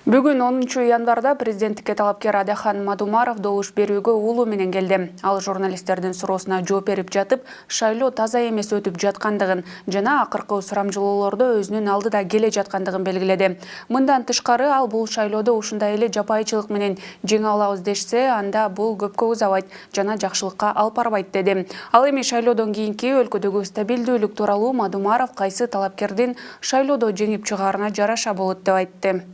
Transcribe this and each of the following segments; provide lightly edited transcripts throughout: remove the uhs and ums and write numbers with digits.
Бүгін 10 январда президенттикке талапкер Адахан Мадумаров добуш берүүгө уулу менен келди. Ал журналисттердин суроосуна жооп берип жатып, шайлоо таза эмес өтүп жаткандыгын жана акыркы сурамжылоолордо өзүнүн алдыда келе жаткандыгын белгиледи. Мындан тышкары ал бул шайлоодо ушундай эле жапайычылык менен жеңе алабыз дешсе, анда бул көпкө узабайт жана жакшылыкка алып барбайт деди. Ал эми шайлоодон кийинки өлкөдөгү стабилдүүлүк тууралуу Мадумаров кайсы талапкердин шайлоодо жеңип чыгаарына жараша болот деп айтты.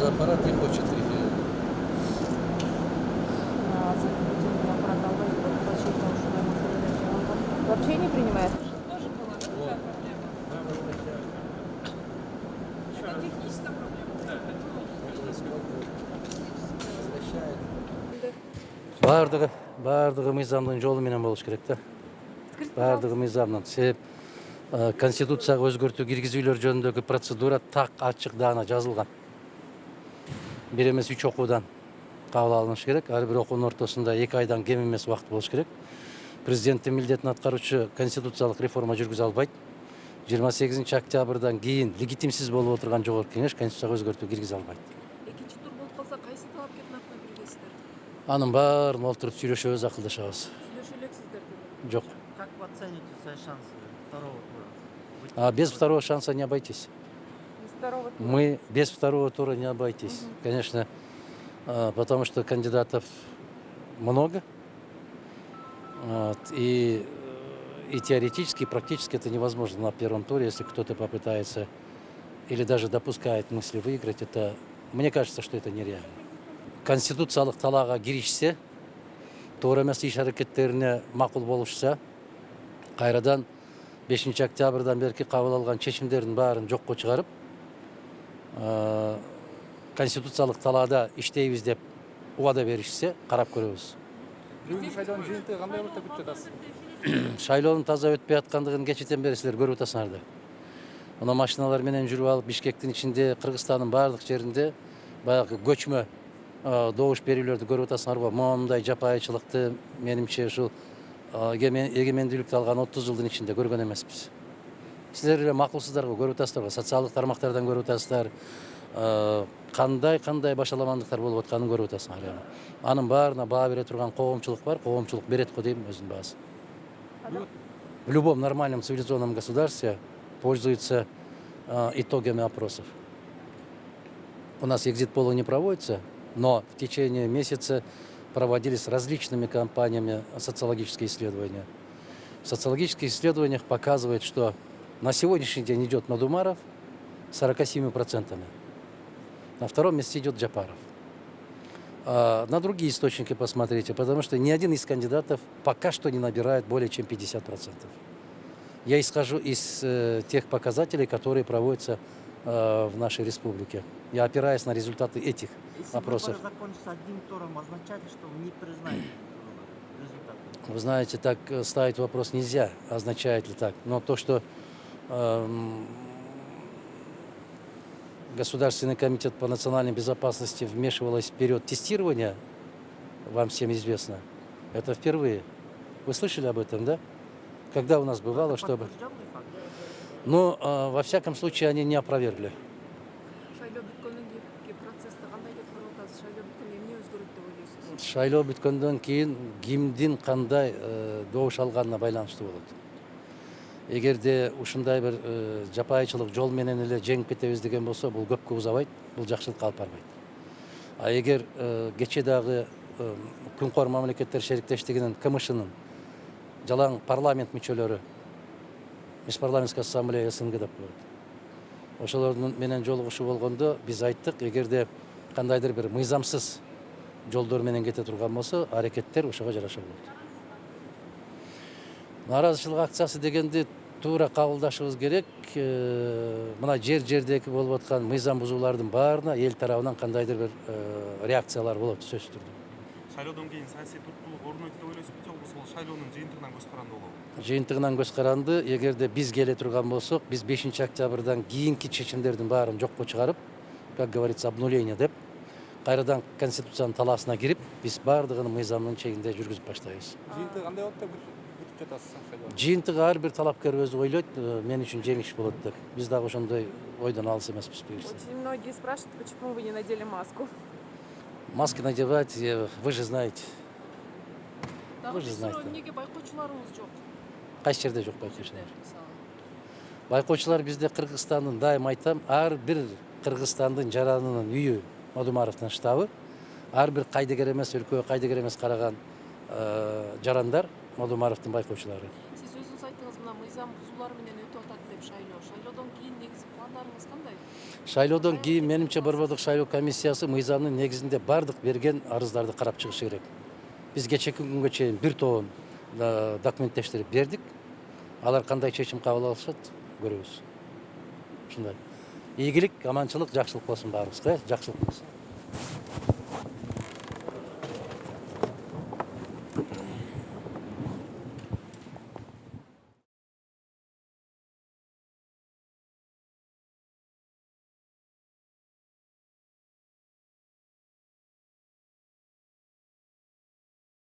Аппарат не хочет эфира. Вообще не принимает? Бардыгы мыйзамдын жолу менен болуш керек да. Бардыгы мыйзамдын. Себеп конституцияга өзгөртүү киргизүүлөр жөнүндөгү процедура так ачык даана жазылган. Бир эмес 3 окуудан кабыл алыныш керек. Ар бир окуунун ортосунда 2 айдан кем эмес убакыт болуш керек. Президенттин милдетин аткаруучу конституциялык реформа жүргүзө албайт. 28 октябрдан кийин легитимсиз болуп отурган жогорку кеңеш конституцияга өзгөртүү киргизе албайт. Экинчи тур болуп калса кайсы талапкердин атына киргизесиздер? Анын баарын олтуруп сүйлөшөбүз, акылдашабыз. Сүйлөшө элексиздер. Жок. Как вы оцените свои шансы второго тура? Без второго шанса не обойтись. Второго тура. Мы без второго тура не обойтись. Конечно, потому что кандидатов много. И теоретически, и практически это невозможно на первом туре, если кто-то попытается или даже допускает мысли выиграть. Это, мне кажется, что это нереально. Конституциялык талаага киришсе, туура эмес иш-аракеттерине макул болушса, кайрадан 5 октябрдан берки кабыл алган чечимдердин баарын жокко чыгарып, конституциялык талаада иштейбиз деп убада беришсе, карап көрөбүз. Бүгүн шайлоонун жыйынтыгы кандай болот деп күтүп атасыз? Шайлоонун таза өтпөй аткандыгын кечээден бери силер көрүп атасыңар да. Мына машиналар менен жүрүп алып, Бишкектин ичинде, Кыргызстандын баардык жеринде баягы көчмө добуш берүүлөрдү көрүп атасыңар го. Моундай жапайычылыкты менимче ушул эгемендүүлүктү алган 30 жылдын ичинде көргөн эмеспиз. Силер эле макулсуздар го, көрүп атасыздар го, социалдык тармактардан көрүп атасыздар. Кандай башаламандыктар болуп атканын көрүп атасыңар. Анын баарына баа бере турган коомчулук бар, коомчулук берет го дейм өзүнүн баасын. В любом нормальном цивилизованном государстве пользуется итогами опросов. У нас экзит-полы не проводятся, но в течение месяца проводились различными компаниями социологические исследования. В социологических исследованиях показывает, что на сегодняшний день идет Мадумаров 47%. На втором месте идет Джапаров. На другие источники посмотрите, потому что ни один из кандидатов пока что не набирает более чем 50%. Я исхожу из тех показателей, которые проводятся в нашей республике. Я опираюсь на результаты этих опросов. Если выборы закончатся одним туром, означает ли, что вы не признаете результаты? Вы знаете, так ставить вопрос нельзя, означает ли так. Но то, что Государственный комитет по национальной безопасности вмешивалась в период тестирования, вам всем известно, это впервые. Вы слышали об этом, да? Когда у нас бывало, чтобы... Подтвержденный факт? Но, во всяком случае, они не опровергли. Шайлоо бүткөндөн кийинки процессти кандай деп көрүп атасыз? Шайлоо бүткөндөн эмне өзгөрөт деп ойлойсуз? Шайлоо бүткөндөн кийин кимдин кандай добуш алганына байланыштуу болот. Эгерде ушундай бир жапайычылык жол менен эле жеңип кетебиз деген болсо, бул көпкө узабайт, бул жакшылыкка алып барбайт. А эгер кечээ дагы Күнкор мамлекеттер шериктештигинин КМШнын жалаң парламент мүчөлөрү, Межпарламенттик ассамблея СНГ деп коет. Ошолордун менен жолугушуу болгондо биз айттык, эгерде кандайдыр бир мыйзамсыз жолдор менен кете турган болсо, аракеттер ошого жараша болот. Нааразычылык акциясы дегенди туура кабылдашыбыз керек. Мына жердеги болуп аткан мыйзам бузуулардын баарына эл тарабынан кандайдыр бир реакциялар болот сөзсүз түрдө. Шайлоодон кийин саясий туруктуулук орун өтүп деп ойлойсузбу же болбосо бул шайлоонун жыйынтыгынан көз каранды болобу? Жыйынтыгынан көз каранды. Эгерде биз келе турган болсок, биз 5 октябрдан кийинки чечимдердин баарын жокко чыгарып, как говорится, обнуление деп, кайрадан конституциянын талаасына кирип, биз баардыгын мыйзамдын чегинде жүргүзүп баштайбыз. Жыйынтыгы кандай болот деп күтүп жатасыз шайлоону? Жыйынтыгы ар бир талапкер өзү ойлойт, мен үчүн жеңиш болот деп. Биз дагы ошондой ойдон алыс эмеспиз буюрса. Очень многие спрашивают, почему вы не надели маску. Маски надевать, вы же знаете. Дагы же бир знаете. суроо, эмнеге байкоочуларыңыз жок? Кайсы жерде жок байкоочулар? Мисалы. Байкоочулар бизде Кыргызстандын, дайым айтам, ар бир Кыргызстандын жаранынын үйү Мадумаровдун штабы, ар бир кайдыгер эмес өлкөгө, кайдыгер эмес караган жарандар Мадумаровдун байкоочулары. Сиз өзүңүз айттыңыз, мына мыйзам бузуулар менен өтүп атат деп шайлоо. Шайлоодон кийин негизи пландарыңыз кандай? Шайлоодон кийин менимче Борбордук шайлоо комиссиясы мыйзамдын негизинде бардык берген арыздарды карап чыгышы керек. Биз кечээки күнгө чейин бир тобун документтештирип бердик. Алар кандай чечим кабыл алышат, көрөбүз. Ушундай. Ийгилик, аманчылык, жакшылык болсун баарыбызга, жакшылык болсун.